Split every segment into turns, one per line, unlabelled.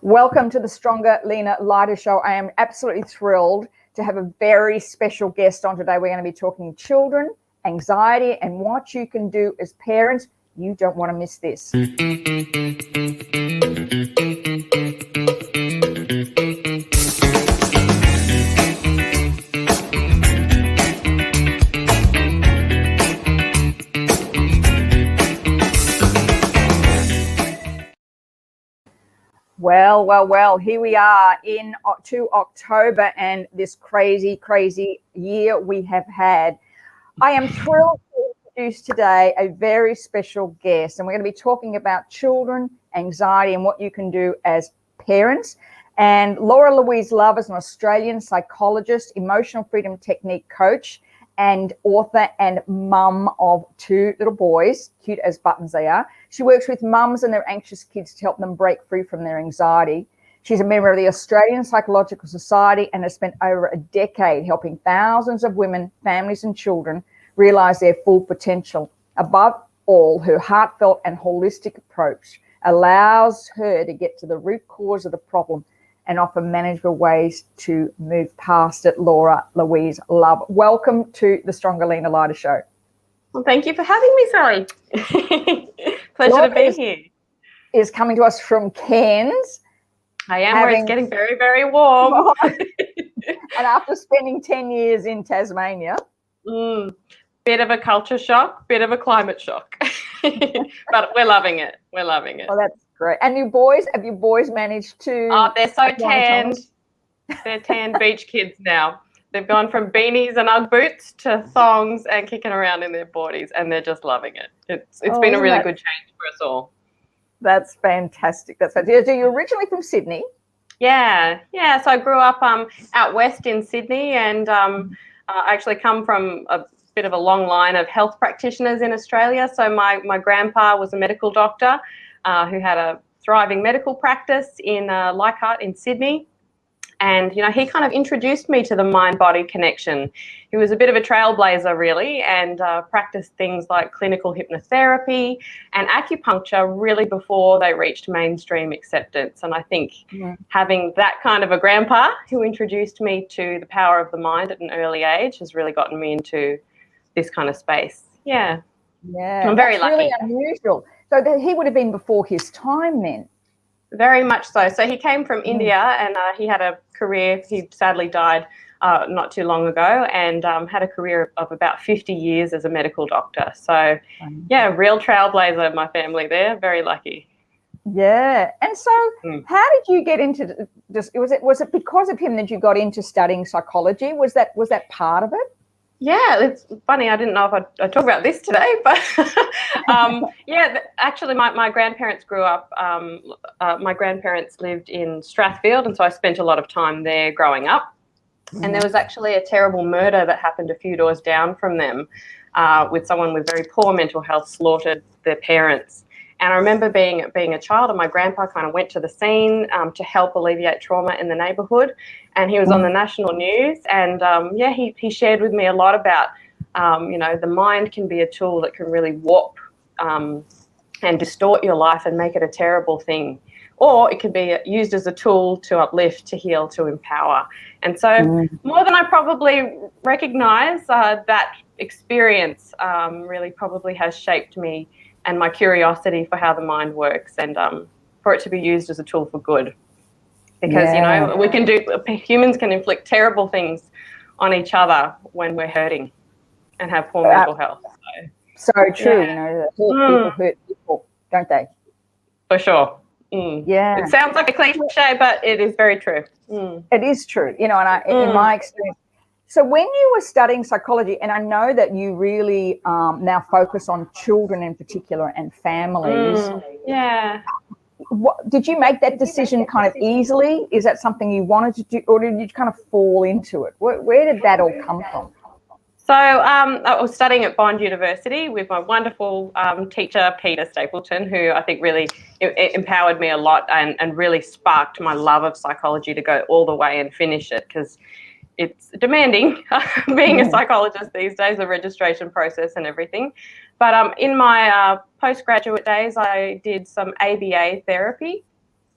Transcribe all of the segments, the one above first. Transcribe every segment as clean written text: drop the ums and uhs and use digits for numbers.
Welcome to the Stronger, Leaner, Lighter Show. I am absolutely thrilled to have a very special guest on today. We're going to be talking children, anxiety, and what you can do as parents. You don't want to miss this. Well, here we are to October and this crazy year we have had. I am thrilled to introduce today a very special guest, and we're going to be talking about children, anxiety, and what you can do as parents. And Louise Love is an Australian psychologist, emotional freedom technique coach, and author and mum of 2 little boys, cute as buttons they are. She works with mums and their anxious kids to help them break free from their anxiety. She's a member of the Australian Psychological Society and has spent over a decade helping thousands of women, families and children realise their full potential. Above all, her heartfelt and holistic approach allows her to get to the root cause of the problem and offer manageable ways to move past it. Louise Love, welcome to the Stronger, Leaner, Lighter Show.
Well, thank you for having me, Sally. Pleasure to be here.
Is coming to us from Cairns.
I am, where it's getting very, very warm.
And after spending 10 years in Tasmania.
Bit of a culture shock, bit of a climate shock. But we're loving it. We're loving it.
Oh, that's great. And your boys, have your boys managed to?
Oh, they're so tanned. They're tan beach kids now. They've gone from beanies and Ugg boots to thongs and kicking around in their bodies, and they're just loving it. It's been a really good change for us all.
That's fantastic. That's fantastic. So you're originally from Sydney?
Yeah. So I grew up out west in Sydney, and I actually come from a bit of a long line of health practitioners in Australia. So my grandpa was a medical doctor who had a thriving medical practice in Leichhardt in Sydney. And, he kind of introduced me to the mind-body connection. He was a bit of a trailblazer, really, and practiced things like clinical hypnotherapy and acupuncture really before they reached mainstream acceptance. And I think having that kind of a grandpa who introduced me to the power of the mind at an early age has really gotten me into this kind of space. Yeah. I'm very lucky.
Really unusual. So he would have been before his time then.
Very much so. So he came from India, and he had a career. He sadly died not too long ago, and had a career of about 50 years as a medical doctor. So, real trailblazer, my family there. Very lucky.
Yeah. And so how did you get into this? Was it because of him that you got into studying psychology? Was that part of it?
Yeah, it's funny. I didn't know if I'd talk about this today, but actually my grandparents grew up, my grandparents lived in Strathfield, and so I spent a lot of time there growing up. And there was actually a terrible murder that happened a few doors down from them with someone with very poor mental health slaughtered their parents. And I remember being a child, and my grandpa kind of went to the scene to help alleviate trauma in the neighbourhood. And he was on the national news, and he shared with me a lot about, the mind can be a tool that can really warp and distort your life and make it a terrible thing. Or it can be used as a tool to uplift, to heal, to empower. And so more than I probably recognise, that experience really probably has shaped me and my curiosity for how the mind works, and for it to be used as a tool for good. Because, humans can inflict terrible things on each other when we're hurting and have poor mental health.
So true, people hurt people, don't they?
For sure.
Yeah.
It sounds like a cliche, but it is very true.
It is true, in my experience. So when you were studying psychology, and I know that you really now focus on children in particular and families. Did you make that decision kind of easily? Is that something you wanted to do, or did you kind of fall into it? Where did that all come from?
So I was studying at Bond University with my wonderful teacher, Peter Stapleton, who I think really empowered me a lot and really sparked my love of psychology to go all the way and finish it, because it's demanding being a psychologist these days, the registration process and everything. But in my postgraduate days, I did some ABA therapy,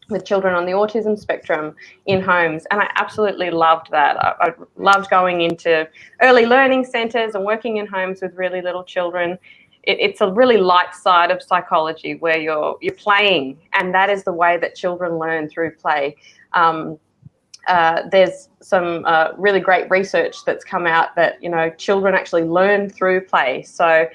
with children on the autism spectrum in homes, and I absolutely loved that. I loved going into early learning centres and working in homes with really little children. It's a really light side of psychology where you're playing, and that is the way that children learn, through play. There's some really great research that's come out that, you know, children actually learn through play. So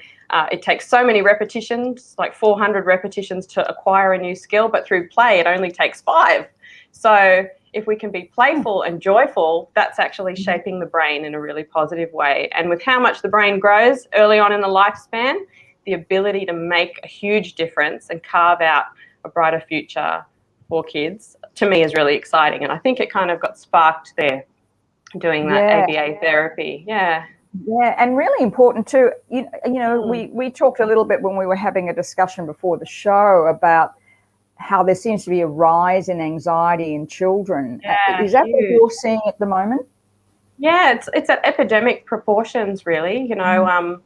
it takes so many repetitions, like 400 repetitions to acquire a new skill, but through play it only takes 5. So if we can be playful and joyful, that's actually shaping the brain in a really positive way. And with how much the brain grows early on in the lifespan, the ability to make a huge difference and carve out a brighter future for kids, to me, is really exciting. And I think it kind of got sparked there, doing that ABA therapy. Yeah,
and really important too. You know, we talked a little bit when we were having a discussion before the show about how there seems to be a rise in anxiety in children. Is that what you're seeing at the moment?
Yeah, it's at epidemic proportions, really. You know,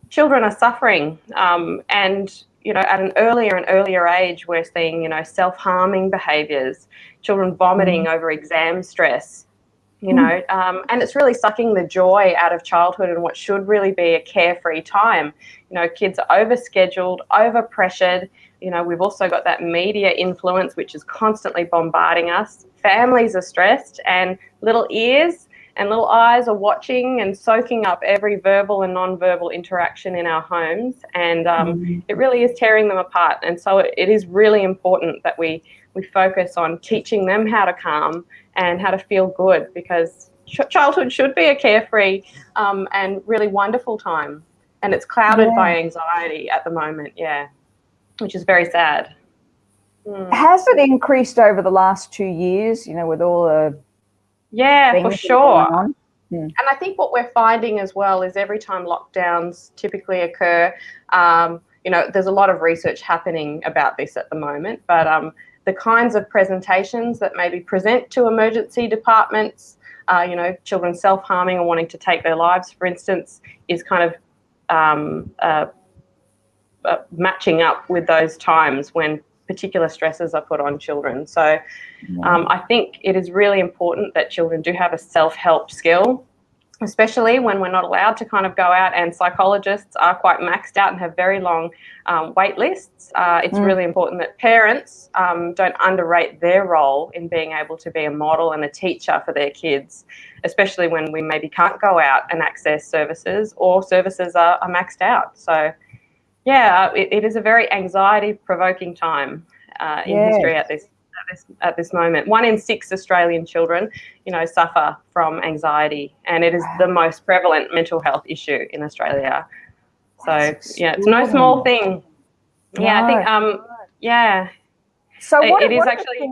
children are suffering, and you know, at an earlier and earlier age, we're seeing, you know, self-harming behaviours, children vomiting over exam stress, you know, and it's really sucking the joy out of childhood and what should really be a carefree time. You know, kids are overscheduled, overpressured. You know, we've also got that media influence, which is constantly bombarding us. Families are stressed, and little ears and little eyes are watching and soaking up every verbal and non-verbal interaction in our homes, and it really is tearing them apart. And so it is really important that we focus on teaching them how to calm and how to feel good, because childhood should be a carefree and really wonderful time, and it's clouded by anxiety at the moment, which is very sad.
Has it increased over the last 2 years, you know, with all the
for sure. And I think what we're finding as well is every time lockdowns typically occur, you know, there's a lot of research happening about this at the moment, but the kinds of presentations that maybe present to emergency departments, you know, children self-harming or wanting to take their lives, for instance, is kind of matching up with those times when particular stresses are put on children. So I think it is really important that children do have a self-help skill, especially when we're not allowed to kind of go out, and psychologists are quite maxed out and have very long wait lists. It's really important that parents don't underrate their role in being able to be a model and a teacher for their kids, especially when we maybe can't go out and access services, or services are maxed out. So it is a very anxiety-provoking time in history at this moment. 1 in 6 Australian children, you know, suffer from anxiety, and it is the most prevalent mental health issue in Australia. So it's no small thing. I think
So what
it is
what
actually.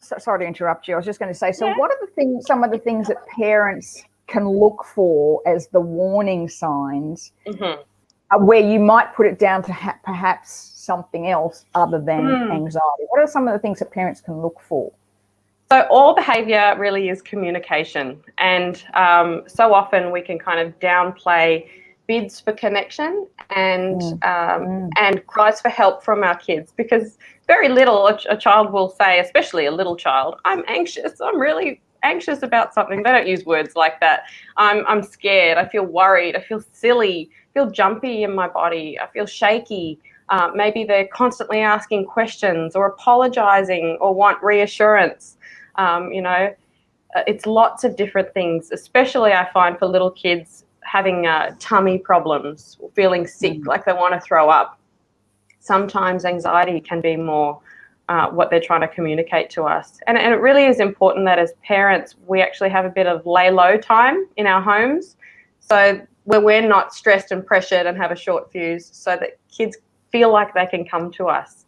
Sorry to interrupt you. I was just going to say. So what are some of the things that parents can look for as the warning signs? Where you might put it down to perhaps something else other than anxiety? What are some of the things that parents can look for?
So all behaviour really is communication, and so often we can kind of downplay bids for connection and cries for help from our kids, because very little a child will say, especially a little child, I'm anxious, I'm really anxious about something. They don't use words like that. I'm scared, I feel worried, I feel silly, I feel jumpy in my body, I feel shaky. Maybe they're constantly asking questions or apologising or want reassurance. You know, it's lots of different things, especially I find for little kids having tummy problems, feeling sick, like they want to throw up. Sometimes anxiety can be more what they're trying to communicate to us. And it really is important that as parents, we actually have a bit of lay low time in our homes, so where we're not stressed and pressured and have a short fuse, so that kids feel like they can come to us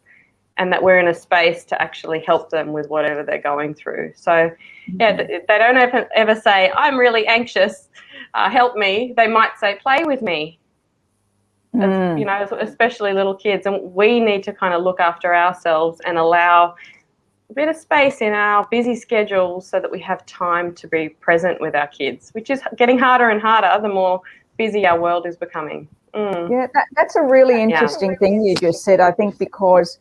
and that we're in a space to actually help them with whatever they're going through. So they don't ever say, I'm really anxious, help me. They might say, play with me. You know, especially little kids. And we need to kind of look after ourselves and allow a bit of space in our busy schedules so that we have time to be present with our kids, which is getting harder and harder the more busy our world is becoming.
Yeah, that's a really interesting thing you just said, I think, because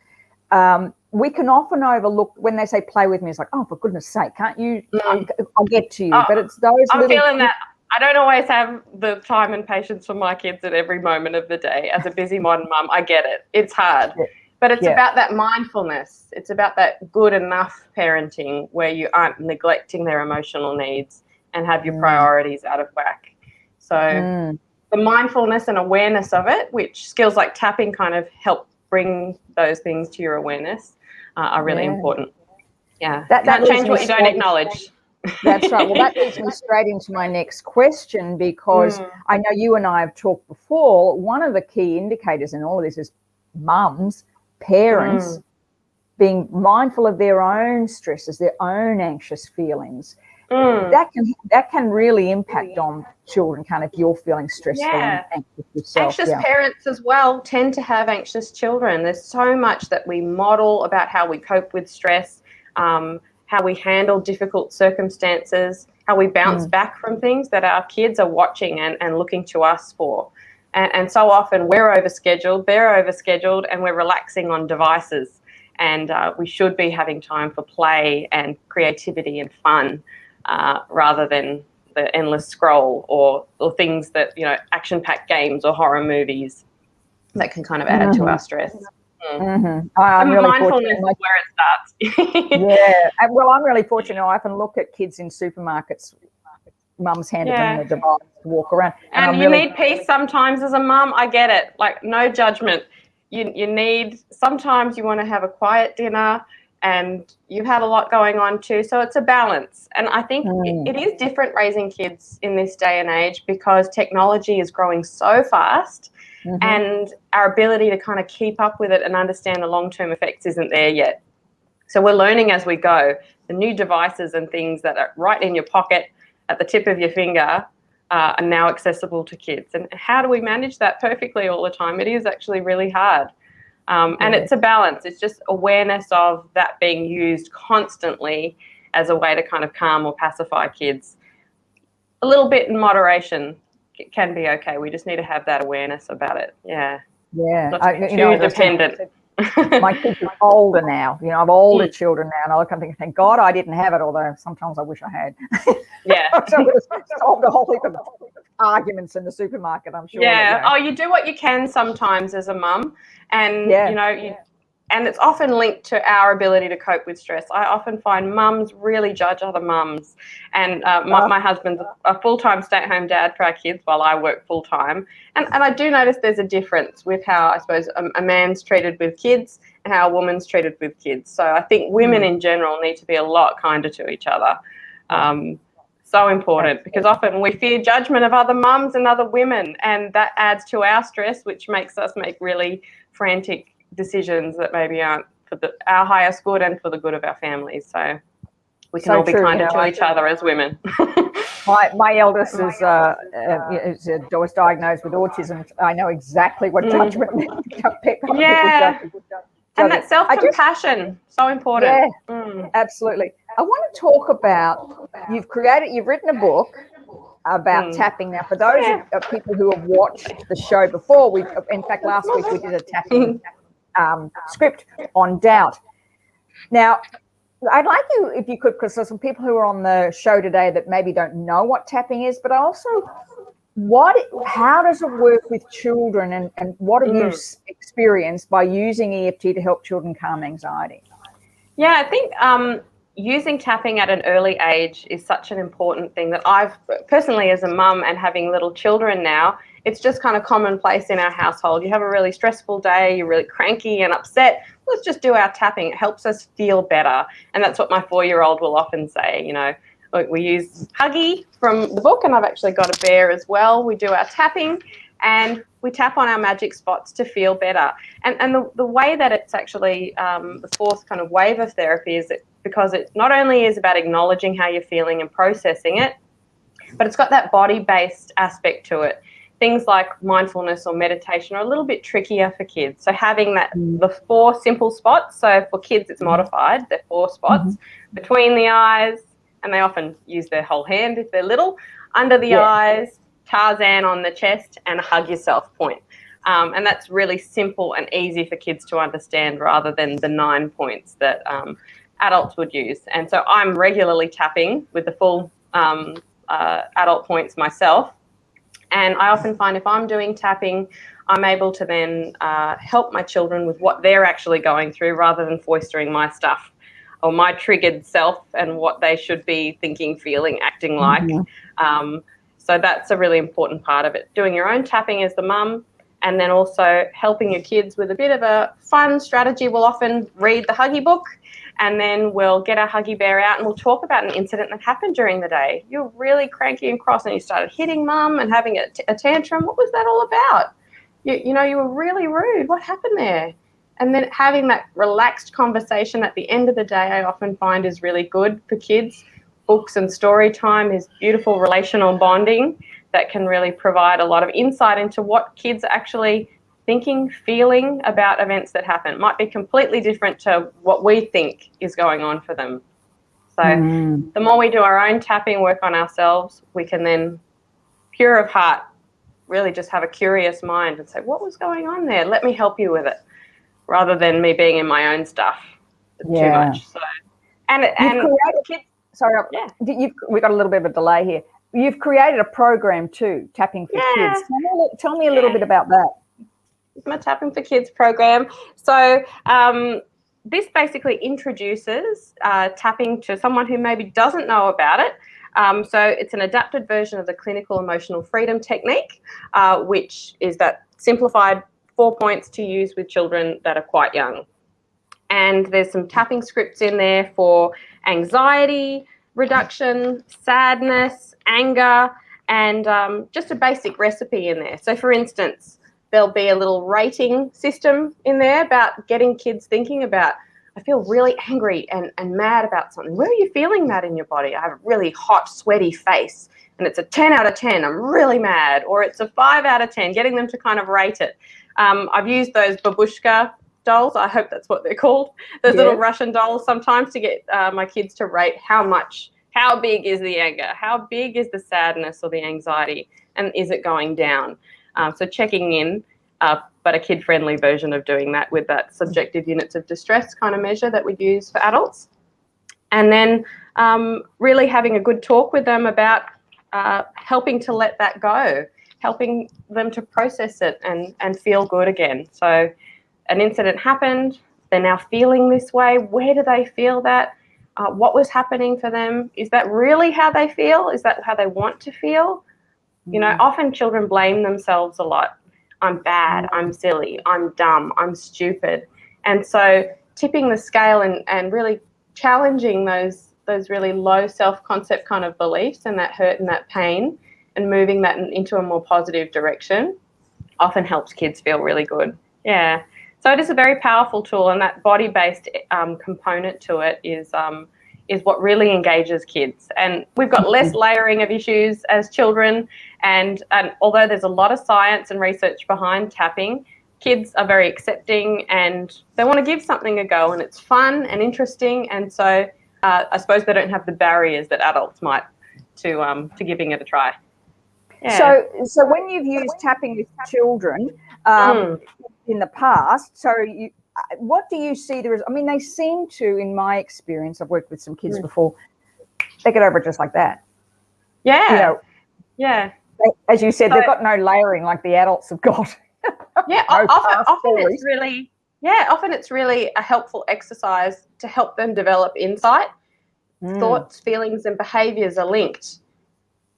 we can often overlook when they say play with me. It's like, oh, for goodness sake, can't you? I'll get to you. But it's those.
I'm
little
feeling that. I don't always have the time and patience for my kids at every moment of the day. As a busy modern mum, I get it. It's hard.
Yeah.
But it's about that mindfulness. It's about that good enough parenting where you aren't neglecting their emotional needs and have your priorities out of whack. So the mindfulness and awareness of it, which skills like tapping kind of help bring those things to your awareness, are really important. Yeah. Can't change what you don't acknowledge.
That's right. Well, that leads me straight into my next question, because I know you and I have talked before. One of the key indicators in all of this is mums, parents, being mindful of their own stresses, their own anxious feelings. That can really impact on children, if you're feeling stressful and anxious yourself.
Anxious parents as well tend to have anxious children. There's so much that we model about how we cope with stress, how we handle difficult circumstances, how we bounce back from things that our kids are watching and looking to us for. And so often we're overscheduled, they're overscheduled, and we're relaxing on devices. And we should be having time for play and creativity and fun rather than the endless scroll or things that, action-packed games or horror movies that can kind of add to our stress.
I'm really
mindfulness
fortunate.
Is where it starts.
Well, I'm really fortunate. I often look at kids in supermarkets. Mum's handed them the device to walk around,
and you need peace sometimes as a mum. I get it. Like, no judgment. You need. Sometimes you want to have a quiet dinner, and you've had a lot going on too. So it's a balance. And I think it is different raising kids in this day and age because technology is growing so fast. And our ability to kind of keep up with it and understand the long-term effects isn't there yet. So we're learning as we go. The new devices and things that are right in your pocket at the tip of your finger are now accessible to kids. And how do we manage that perfectly all the time? It is actually really hard. And it's a balance. It's just awareness of that being used constantly as a way to kind of calm or pacify kids. A little bit in moderation. It can be okay. We just need to have that awareness about it. Not to be too dependent.
My kids are older now. I've older children now, and I look and think, thank God I didn't have it, although sometimes I wish I had. So it solved a whole heap of arguments in the supermarket, I'm sure.
You do what you can sometimes as a mum, and and it's often linked to our ability to cope with stress. I often find mums really judge other mums. And my husband's a full-time stay-at-home dad for our kids while I work full-time. And I do notice there's a difference with how, I suppose, a man's treated with kids and how a woman's treated with kids. So I think women in general need to be a lot kinder to each other. So important, because often we fear judgment of other mums and other women, and that adds to our stress, which makes us make really frantic decisions that maybe aren't for our highest good and for the good of our families. So we can all be kinder to each other as women.
My eldest was diagnosed with autism. I know exactly what judgment means.
And that self-compassion, so important.
Absolutely. I want to talk about, you've written a book about tapping. Now, for those people who have watched the show before, in fact, last week we did a tapping script on doubt. Now, I'd like you, if you could, because there's some people who are on the show today that maybe don't know what tapping is, but also how does it work with children, and what have you experienced by using EFT to help children calm anxiety?
I think using tapping at an early age is such an important thing that I've personally, as a mum and having little children now, it's just kind of commonplace in our household. You have a really stressful day, you're really cranky and upset, let's just do our tapping. It helps us feel better. And that's what my 4-year-old will often say. We use Huggy from the book, and I've actually got a bear as well. We do our tapping, and we tap on our magic spots to feel better. And the way that it's actually the fourth kind of wave of therapy is because it not only is about acknowledging how you're feeling and processing it, but it's got that body-based aspect to it. Things like mindfulness or meditation are a little bit trickier for kids. So having the 4 simple spots, so for kids it's modified, they're 4 spots, between the eyes, and they often use their whole hand if they're little, under the eyes, Tarzan on the chest, and hug yourself point. And that's really simple and easy for kids to understand rather than the 9 points that adults would use. And so I'm regularly tapping with the full adult points myself. And I often find if I'm doing tapping, I'm able to then help my children with what they're actually going through rather than foistering my stuff or my triggered self and what they should be thinking, feeling, acting like. So that's a really important part of it. Doing your own tapping as the mum, and then also helping your kids with a bit of a fun strategy. We'll often read the Huggy book, and then we'll get our Huggy Bear out and we'll talk about an incident that happened during the day. You're really cranky and cross and you started hitting mum and having a tantrum. What was that all about? You know, you were really rude. What happened there? And then having that relaxed conversation at the end of the day, I often find is really good for kids. Books and story time is beautiful relational bonding that can really provide a lot of insight into what kids are actually thinking, feeling about events that happen. It might be completely different to what we think is going on for them. So the more we do our own tapping work on ourselves, we can then, pure of heart, really just have a curious mind and say, what was going on there? Let me help you with it, rather than me being in my own stuff too much. So, and kids.
Sorry, we've got a little bit of a delay here. You've created a program too, Tapping for Kids. Tell me a little bit about that.
My Tapping for Kids program. So this basically introduces tapping to someone who maybe doesn't know about it. So it's an adapted version of the clinical emotional freedom technique, which is that simplified 4 points to use with children that are quite young. And there's some tapping scripts in there for anxiety reduction, sadness, anger, and just a basic recipe in there. So for instance, there'll be a little rating system in there about getting kids thinking about, I feel really angry and mad about something. Where are you feeling that in your body? I have a really hot, sweaty face, and it's a 10 out of 10. I'm really mad. Or it's a 5 out of 10, getting them to kind of rate it. I've used those babushka dolls. I hope that's what they're called. Those little Russian dolls sometimes to get my kids to rate how big is the anger, how big is the sadness or the anxiety, and is it going down? So checking in, but a kid-friendly version of doing that with that subjective units of distress kind of measure that we use for adults. And then really having a good talk with them about helping to let that go, helping them to process it and feel good again. So an incident happened, they're now feeling this way. Where do they feel that? What was happening for them? Is that really how they feel? Is that how they want to feel? You know, often children blame themselves a lot. I'm bad, I'm silly, I'm dumb, I'm stupid. And so tipping the scale and really challenging those really low self-concept kind of beliefs and that hurt and that pain and moving that into a more positive direction often helps kids feel really good. Yeah. So it is a very powerful tool, and that body-based component to it is what really engages kids. And we've got less layering of issues as children, and although there's a lot of science and research behind tapping, kids are very accepting and they want to give something a go, and it's fun and interesting, and so I suppose they don't have the barriers that adults might to giving it a try. Yeah.
So when you've used tapping with children in the past, what do you see there is? I mean, they seem to, in my experience, I've worked with some kids before, they get over it just like that.
Yeah.
You know,
yeah.
As you said, they've got no layering like the adults have got.
Yeah. Often it's really a helpful exercise to help them develop insight. Thoughts, feelings, and behaviours are linked.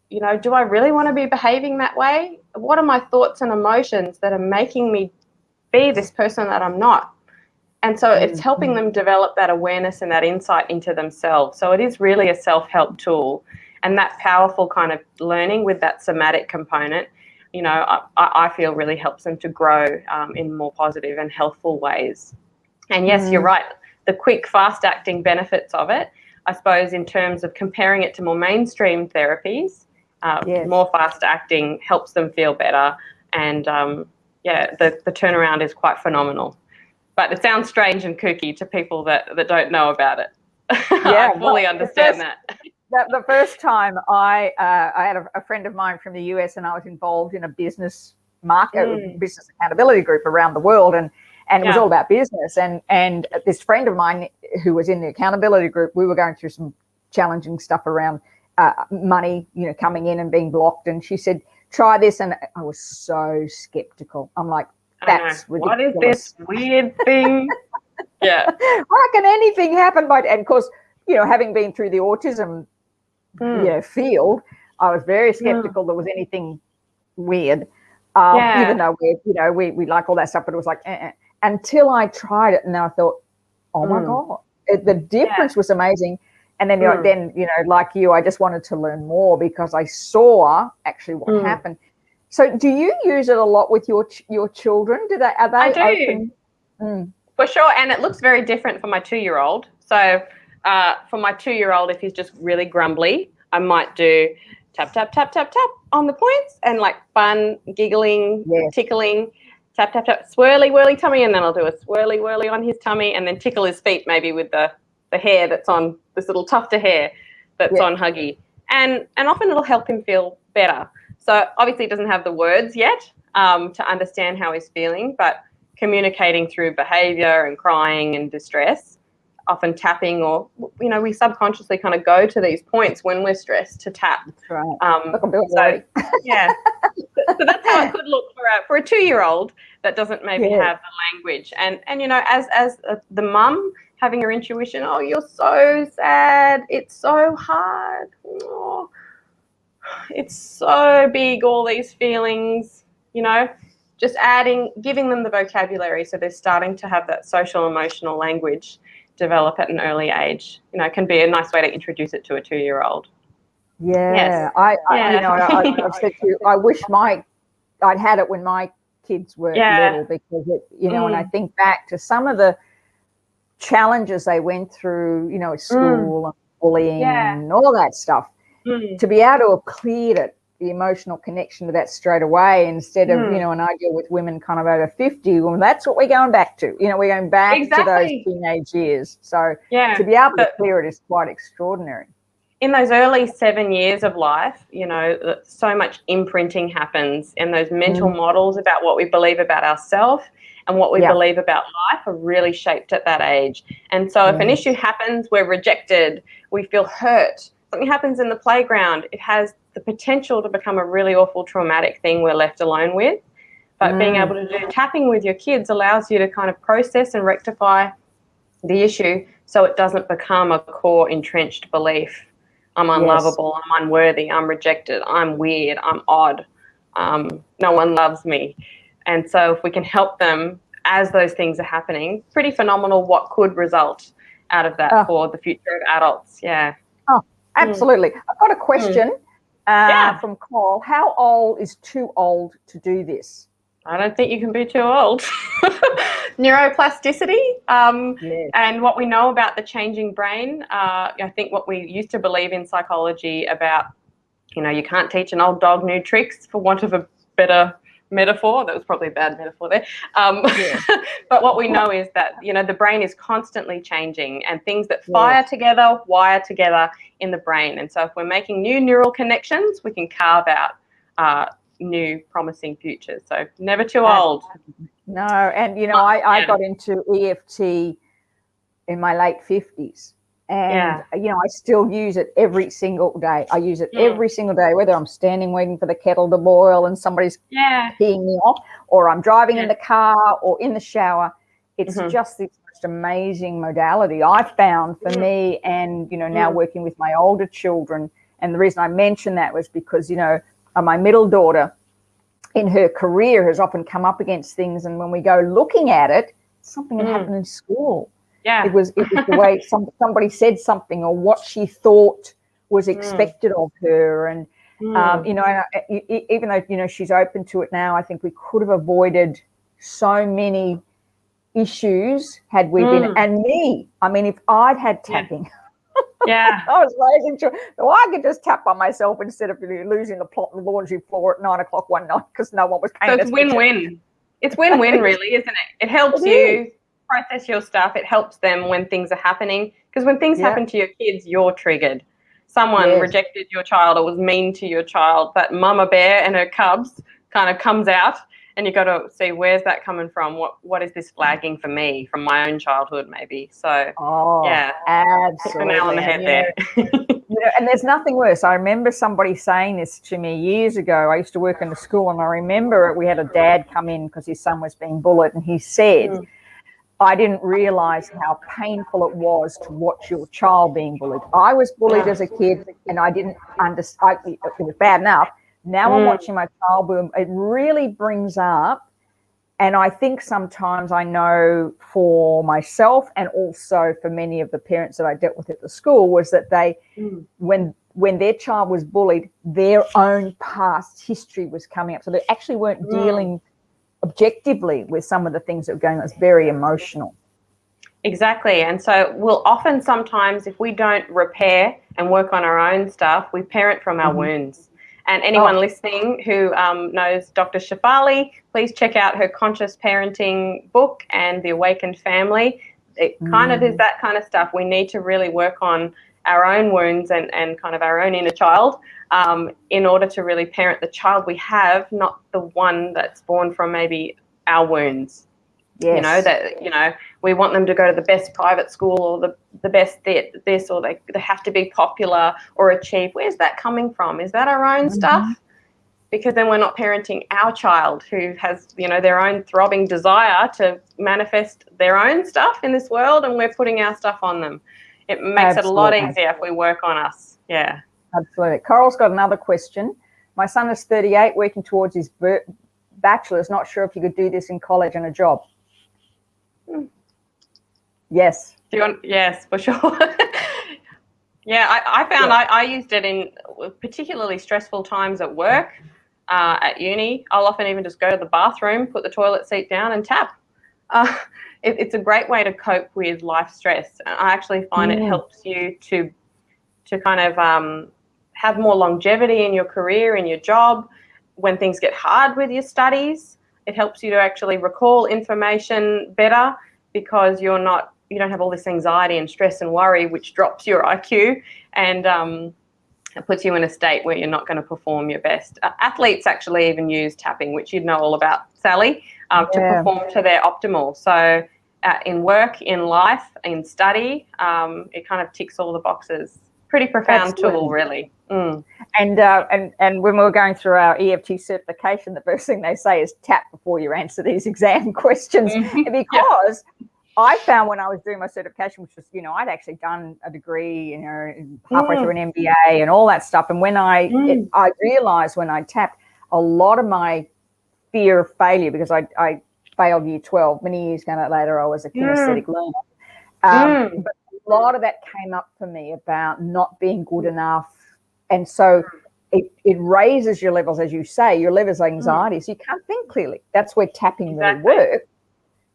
You know, do I really want to be behaving that way? What are my thoughts and emotions that are making me be this person that I'm not? And so it's helping them develop that awareness and that insight into themselves. So it is really a self-help tool, and that powerful kind of learning with that somatic component, you know, I feel really helps them to grow in more positive and healthful ways. And yes, you're right. The quick, fast-acting benefits of it, I suppose, in terms of comparing it to more mainstream therapies, more fast-acting helps them feel better, and the turnaround is quite phenomenal. But it sounds strange and kooky to people that don't know about it. I fully understand that.
The first time I had a friend of mine from the US, and I was involved in a business business accountability group around the world, and it was all about business. And this friend of mine who was in the accountability group, we were going through some challenging stuff around money, coming in and being blocked. And she said, try this. And I was so skeptical. I'm like, that's ridiculous.
What is this weird thing? Yeah.
How can anything happen? And of course, having been through the autism field, I was very skeptical there was anything weird. Even though we like all that stuff, but it was like, until I tried it, and I thought, oh my God, the difference was amazing. And then, like you, I just wanted to learn more because I saw actually what happened. So, do you use it a lot with your children? Are they
I do. For sure, and it looks very different for my 2-year-old. So, for my 2-year-old, if he's just really grumbly, I might do tap, tap, tap, tap, tap on the points, and like fun, giggling, tickling, tap, tap, tap, swirly, whirly tummy, and then I'll do a swirly, whirly on his tummy, and then tickle his feet maybe with the hair that's on, this little tuft of hair that's on Huggy. And often it'll help him feel better. So obviously it doesn't have the words yet to understand how he's feeling, but communicating through behaviour and crying and distress, often tapping, or, we subconsciously kind of go to these points when we're stressed to tap.
That's right.
So that's how it could look for a 2-year-old that doesn't maybe have the language. And as the mum, having your intuition, oh, you're so sad, it's so hard, oh, it's so big, all these feelings, just giving them the vocabulary so they're starting to have that social emotional language develop at an early age, can be a nice way to introduce it to a 2-year-old.
I've said to you, I wish I'd had it when my kids were little, because when I think back to some of the challenges they went through, at school and bullying and all that stuff, to be able to have cleared it, the emotional connection to that straight away, instead of, and I deal with women kind of over 50, well, that's what we're going back to. We're going back to those teenage years. So to be able to clear it is quite extraordinary.
In those early 7 years of life, so much imprinting happens, and those mental models about what we believe about ourselves and what we believe about life are really shaped at that age. And so if an issue happens, we're rejected, we feel hurt, something happens in the playground, it has the potential to become a really awful traumatic thing we're left alone with. But being able to do tapping with your kids allows you to kind of process and rectify the issue so it doesn't become a core entrenched belief. I'm unlovable, I'm unworthy, I'm rejected, I'm weird, I'm odd, no one loves me. And so if we can help them as those things are happening, pretty phenomenal what could result out of that for the future of adults. Yeah.
Oh, absolutely. I've got a question from Cole. How old is too old to do this?
I don't think you can be too old. Neuroplasticity and what we know about the changing brain. I think what we used to believe in psychology about, you can't teach an old dog new tricks, for want of a better metaphor. That was probably a bad metaphor there. But what we know is that, the brain is constantly changing, and things that fire together, wire together in the brain. And so if we're making new neural connections, we can carve out new promising futures. So never too old.
No, and I got into EFT in my late 50s, and I still use it every single day. I use it every single day, whether I'm standing waiting for the kettle to boil and somebody's peeing me off, or I'm driving in the car or in the shower. It's just this most amazing modality I've found for me, and now working with my older children. And the reason I mentioned that was because my middle daughter, in her career, has often come up against things, and when we go looking at it, something had happened in school. It was the way somebody said something, or what she thought was expected of her, and even though she's open to it now, I think we could have avoided so many issues had we been. And me, I mean, if I'd had tapping. I was raising children, so I could just tap on myself instead of losing the plot and laundry floor at 9 o'clock one night because no one was paying attention.
So it's win-win. It's win-win, really, isn't it? It helps you process your stuff. It helps them when things are happening, because when things happen to your kids, you're triggered. Someone rejected your child or was mean to your child, but Mama Bear and her cubs kind of comes out, and you've got to see, where's that coming from? What is this flagging for me from my own childhood, maybe? So, yeah,
absolutely.
hit the nail on the head there.
And there's nothing worse. I remember somebody saying this to me years ago. I used to work in the school, and I remember we had a dad come in because his son was being bullied, and he said, I didn't realise how painful it was to watch your child being bullied. I was bullied as a kid, and I didn't understand. It was bad enough. Now I'm watching my child bullied. It really brings up, and I think sometimes I know for myself and also for many of the parents that I dealt with at the school was that they, when their child was bullied, their own past history was coming up. So they actually weren't dealing objectively with some of the things that were going on. It's very emotional.
Exactly. And so we'll often sometimes, if we don't repair and work on our own stuff, we parent from our wounds. And anyone listening who knows Dr. Shefali, please check out her Conscious Parenting book and The Awakened Family. It kind of is that kind of stuff. We need to really work on our own wounds and kind of our own inner child in order to really parent the child we have, not the one that's born from maybe our wounds. Yes. We want them to go to the best private school or the best this, or they have to be popular or achieve. Where's that coming from? Is that our own stuff? Because then we're not parenting our child who has, their own throbbing desire to manifest their own stuff in this world, and we're putting our stuff on them. It makes it a lot easier if we work on us. Yeah.
Absolutely. Coral's got another question. My son is 38, working towards his bachelor's, not sure if he could do this in college and a job. Yes.
Yes, for sure. I found I used it in particularly stressful times at work, at uni. I'll often even just go to the bathroom, put the toilet seat down and tap. It's a great way to cope with life stress. I actually find it helps you to kind of have more longevity in your career, in your job. When things get hard with your studies, it helps you to actually recall information better because you don't have all this anxiety and stress and worry, which drops your IQ and it puts you in a state where you're not going to perform your best. Athletes actually even use tapping, which you'd know all about, Sally, to perform to their optimal. So in work, in life, in study, it kind of ticks all the boxes. Pretty profound tool, really. And
when we were going through our EFT certification, the first thing they say is tap before you answer these exam questions. Because I found when I was doing my certification, which was, I'd actually done a degree, halfway through an MBA and all that stuff. And when I realized when I tapped, a lot of my fear of failure, because I failed year 12, many years later, I was a kinesthetic learner. But a lot of that came up for me about not being good enough. And so it raises your levels, as you say, your levels of anxiety. So you can't think clearly. That's where tapping really works.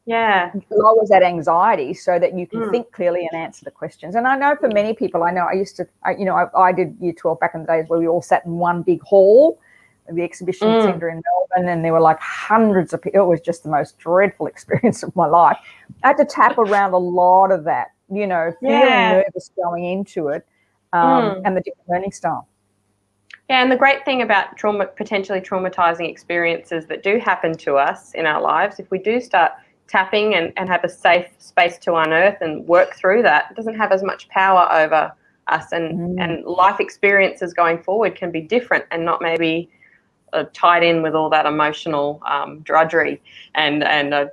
Yeah.
Lowers that anxiety so that you can think clearly and answer the questions. And I know for many people, I did year 12 back in the days where we all sat in one big hall, the exhibition centre in Melbourne, and there were like hundreds of people. It was just the most dreadful experience of my life. I had to tap around a lot of that, feeling nervous going into it, and the different learning style.
Yeah, and the great thing about potentially traumatizing experiences that do happen to us in our lives, if we do start tapping and have a safe space to unearth and work through that, it doesn't have as much power over us, and life experiences going forward can be different and not maybe tied in with all that emotional drudgery and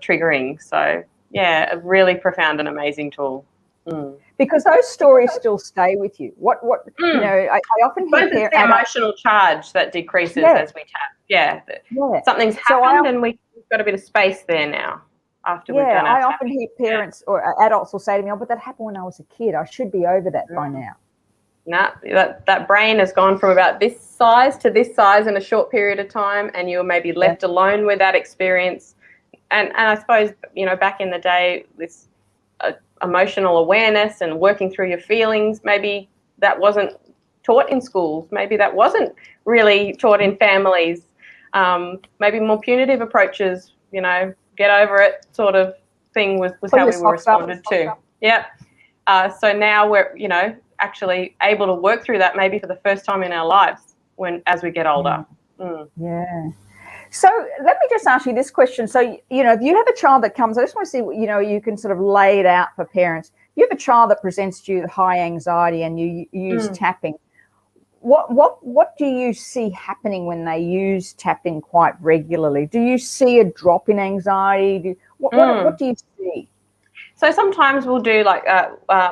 triggering. So a really profound and amazing tool.
Because those stories still stay with you. I often hear
the emotional charge that decreases as we tap. Something's happened and we've got a bit of space there now after we've done our tapping.
I often hear parents or adults will say to me, "Oh, but that happened when I was a kid. I should be over that by now."
No, that brain has gone from about this size to this size in a short period of time, and you're maybe left alone with that experience. And I suppose, back in the day, this emotional awareness and working through your feelings, maybe that wasn't taught in schools. Maybe that wasn't really taught in families. Maybe more punitive approaches, get over it sort of thing was how we were responded to. Yeah. So now we're, actually able to work through that maybe for the first time in our lives as we get older.
Yeah. So let me just ask you this question. So, if you have a child that comes, I just want to see, you can sort of lay it out for parents. You have a child that presents to you with high anxiety and you use tapping. What do you see happening when they use tapping quite regularly? Do you see a drop in anxiety? What do you see?
So sometimes we'll do like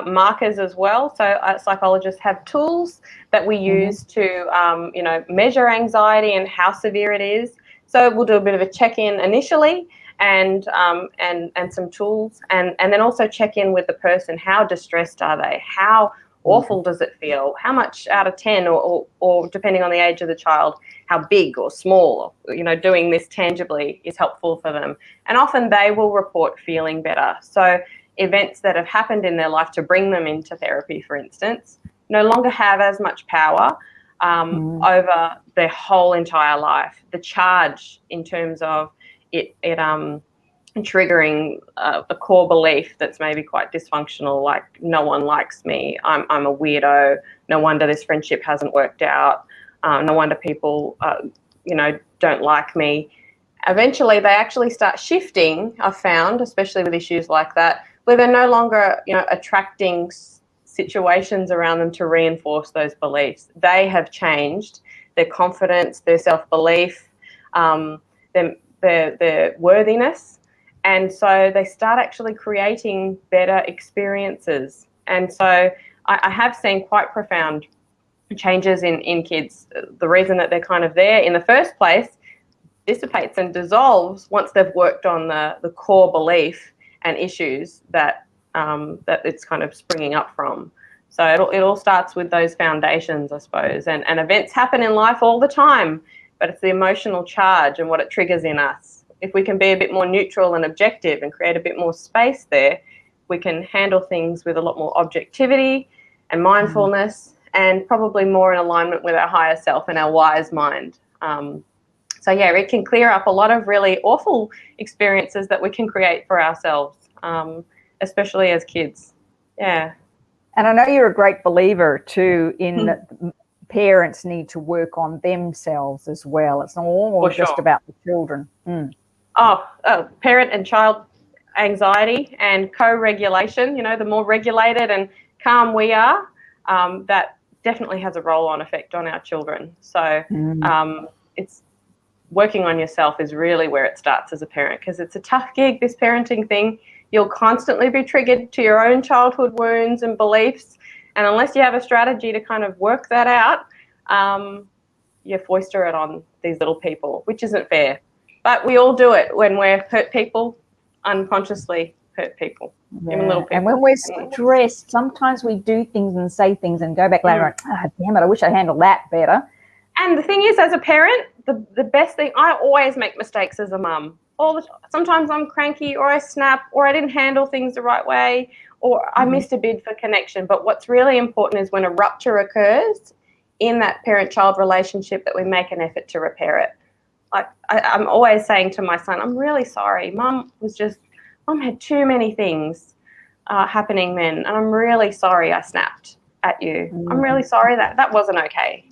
markers as well. So psychologists have tools that we use to, measure anxiety and how severe it is. So we'll do a bit of a check-in initially and some tools and then also check in with the person. How distressed are they? How awful does it feel? How much out of 10 or depending on the age of the child, how big or small, doing this tangibly is helpful for them. And often they will report feeling better. So events that have happened in their life to bring them into therapy, for instance, no longer have as much power over their whole entire life. The charge in terms of it triggering a core belief that's maybe quite dysfunctional, like no one likes me, I'm a weirdo, no wonder this friendship hasn't worked out, no wonder people don't like me. Eventually they actually start shifting, I've found, especially with issues like that, where they're no longer attracting situations around them to reinforce those beliefs. They have changed their confidence, their self-belief, their worthiness. And so they start actually creating better experiences. And so I have seen quite profound changes in kids. The reason that they're kind of there in the first place dissipates and dissolves once they've worked on the core belief and issues that it's kind of springing up from. So it all starts with those foundations, I suppose. And events happen in life all the time, but it's the emotional charge and what it triggers in us. If we can be a bit more neutral and objective and create a bit more space there, we can handle things with a lot more objectivity and mindfulness and probably more in alignment with our higher self and our wise mind. So it can clear up a lot of really awful experiences that we can create for ourselves, especially as kids. Yeah.
And I know you're a great believer too in that parents need to work on themselves as well. It's not always just about the children. Parent and child anxiety and co-regulation, the more regulated and calm we are, that definitely has a roll-on effect on our children. So it's working on yourself is really where it starts as a parent, because it's a tough gig, this parenting thing. You'll constantly be triggered to your own childhood wounds and beliefs. And unless you have a strategy to kind of work that out, you foister it on these little people, which isn't fair. But we all do it when we're hurt people, unconsciously hurt people, even little people. And when we're stressed, sometimes we do things and say things and go back later like, damn it, I wish I handled that better.
And the thing is, as a parent, the best thing, I always make mistakes as a mum. Sometimes I'm cranky or I snap or I didn't handle things the right way or I missed a bid for connection. But what's really important is when a rupture occurs in that parent-child relationship that we make an effort to repair it. Like I'm always saying to my son, I'm really sorry. Mum had too many things happening then, and I'm really sorry I snapped at you. I'm really sorry that wasn't okay.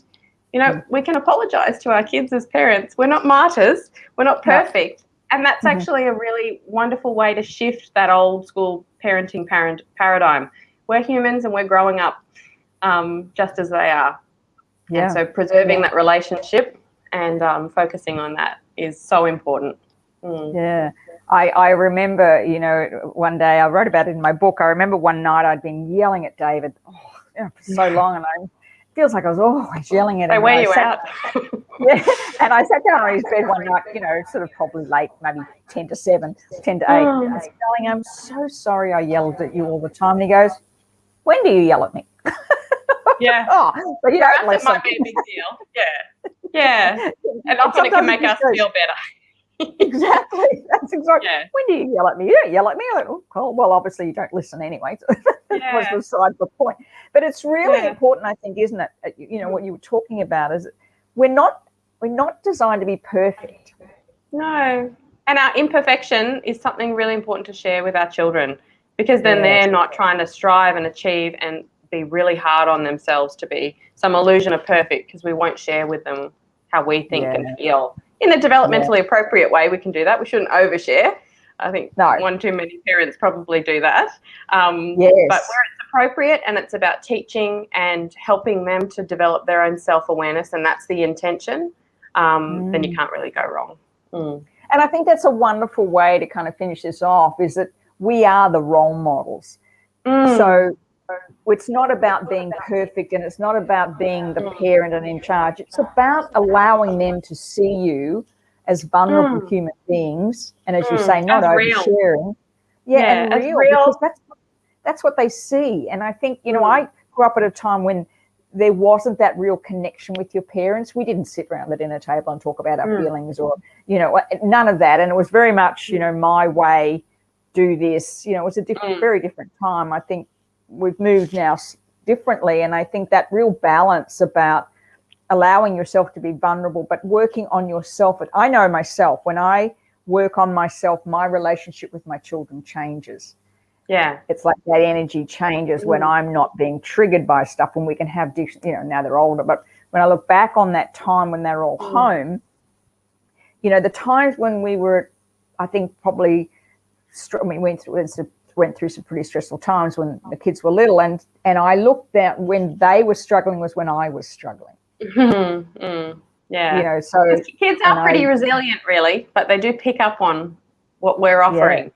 We can apologize to our kids as parents. We're not martyrs. We're not perfect. And that's actually a really wonderful way to shift that old school parenting paradigm. We're humans and we're growing up just as they are. Yeah. And so preserving that relationship and focusing on that is so important.
Yeah. I remember, one day I wrote about it in my book. I remember one night I'd been yelling at David for so long, and it feels like I was always yelling at him.
They wear you out.
And I sat down on his bed one night, sort of probably late, maybe 10 to 8. And I was telling him, I'm so sorry I yelled at you all the time. And he goes, when do you yell at me?
Yeah.
But you don't listen.
It might be a big deal. Yeah. And often it can make us feel better.
Exactly. That's exactly. Yeah. When do you yell at me? You don't yell at me. I go, cool. Well, obviously you don't listen anyway. So that was beside the point. But it's really important, I think, isn't it? What you were talking about is we're not designed to be perfect.
No. And our imperfection is something really important to share with our children, because then they're not trying to strive and achieve and be really hard on themselves to be some illusion of perfect, because we won't share with them how we think and feel. in a developmentally appropriate way, we can do that. We shouldn't overshare. I think one too many parents probably do that. But where it's appropriate and it's about teaching and helping them to develop their own self-awareness, and that's the intention, then you can't really go wrong.
And I think that's a wonderful way to kind of finish this off, is that we are the role models. So it's not about being perfect, and it's not about being the parent and in charge. It's about allowing them to see you as vulnerable human beings, and as you say, not oversharing. And real, because that's what they see. And I think, you know, I grew up at a time when there wasn't that real connection with your parents. We didn't sit around the dinner table and talk about our feelings, or, you know, none of that. And it was very much, you know, my way, do this. You know, it was a different, very different time. I think we've moved now differently, and I think that real balance about allowing yourself to be vulnerable, but working on yourself. I know myself, when I work on myself, my relationship with my children changes. It's like that energy changes when I'm not being triggered by stuff, and we can have, you know, now they're older, but when I look back on that time when they're all home, you know, the times when we were, I think probably we went through some pretty stressful times when the kids were little, and I looked at when they were struggling was when I was struggling. You know, so
kids are pretty resilient, really, but they do pick up on what we're offering.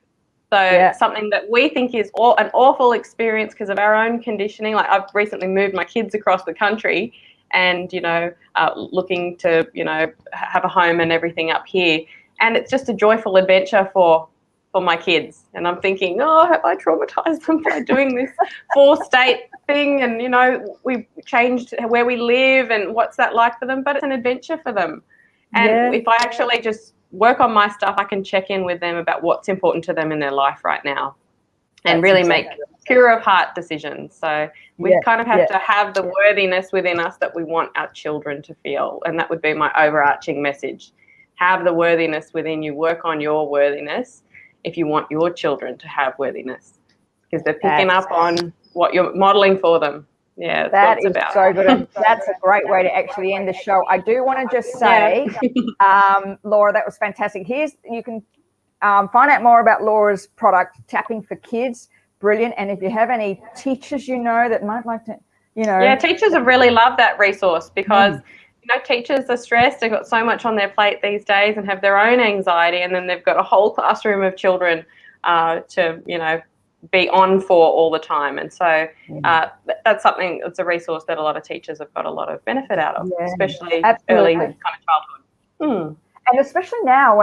So something that we think is an awful experience because of our own conditioning. Like, I've recently moved my kids across the country, and, you know, looking to, you know, have a home and everything up here, and it's just a joyful adventure for my kids. And I'm thinking, oh, have I traumatized them by doing this 4-state thing? And, you know, we changed where we live, and what's that like for them? But it's an adventure for them. And if I actually just work on my stuff, I can check in with them about what's important to them in their life right now, and really make pure of heart decisions. So we kind of have to have the worthiness within us that we want our children to feel. And that would be my overarching message. Have the worthiness within you. Work on your worthiness if you want your children to have worthiness, because they're picking up on what you're modeling for them. Yeah,
that is so good. And that's a great way to actually end the show. I do want to just say, Laura, that was fantastic. You can find out more about Laura's product, Tapping for Kids. Brilliant. And if you have any teachers you know that might like to, you know. Yeah,
teachers have really loved that resource, because you know, teachers are stressed. They've got so much on their plate these days and have their own anxiety, and then they've got a whole classroom of children to, you know, be on for all the time. And so that's something, it's a resource that a lot of teachers have got a lot of benefit out of, especially early kind of childhood.
And especially now,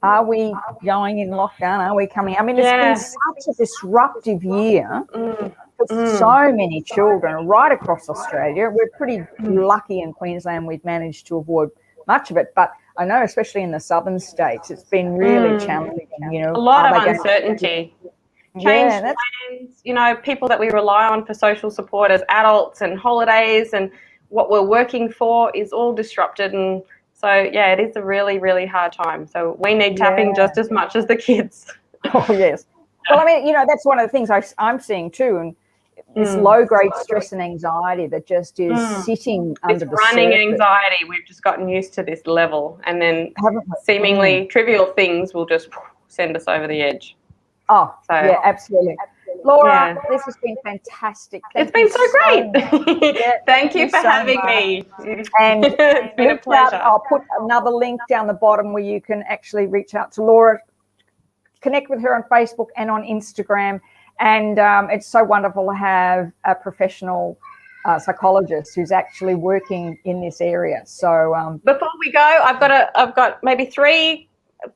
are we going in lockdown? Are we coming? I mean, it's been such a disruptive year for so many children right across Australia. We're pretty lucky in Queensland. We've managed to avoid much of it. But I know, especially in the southern states, it's been really challenging. You know,
a lot of uncertainty. Change plans, you know, people that we rely on for social support as adults, and holidays, and what we're working for is all disrupted. And so, yeah, it is a really, really hard time. So we need tapping just as much as the kids.
Oh, yes. Well, I mean, you know, that's one of the things I'm seeing too. And this low-grade stress and anxiety that just is sitting under the
running
surface.
Anxiety. We've just gotten used to this level. And then seemingly trivial things will just send us over the edge.
Oh, so, yeah, absolutely. Laura, this has been fantastic.
It's been so great. Thank you for having me.
And
it's been a pleasure.
I'll put another link down the bottom where you can actually reach out to Laura, connect with her on Facebook and on Instagram. And it's so wonderful to have a professional psychologist who's actually working in this area. So
before we go, I've got maybe 3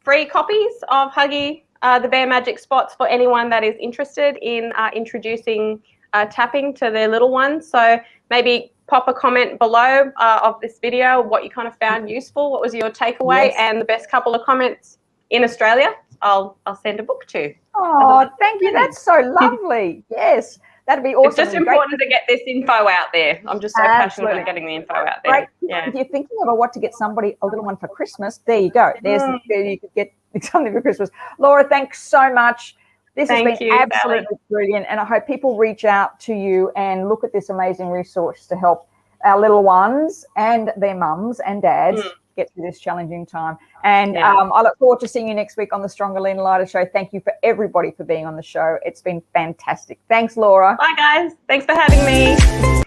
free copies of Huggy the Bear Magic Spots for anyone that is interested in introducing tapping to their little ones. So maybe pop a comment below of this video, what you kind of found useful, what was your takeaway, and the best couple of comments in Australia, I'll send a book to.
Oh, thank you. That's so lovely. Yes, that'd be awesome.
It's just important to get this info out there. I'm just so passionate about getting the info out there.
Right. Yeah. If you're thinking about what to get somebody a little one for Christmas, there you go. There you could get something for Christmas. Laura, thanks so much. This has been absolutely brilliant, and I hope people reach out to you and look at this amazing resource to help our little ones and their mums and dads get through this challenging time. And I look forward to seeing you next week on the Stronger, Leaner, Lighter show. Thank you for everybody for being on the show. It's been fantastic. Thanks, Laura.
Bye, guys. Thanks for having me.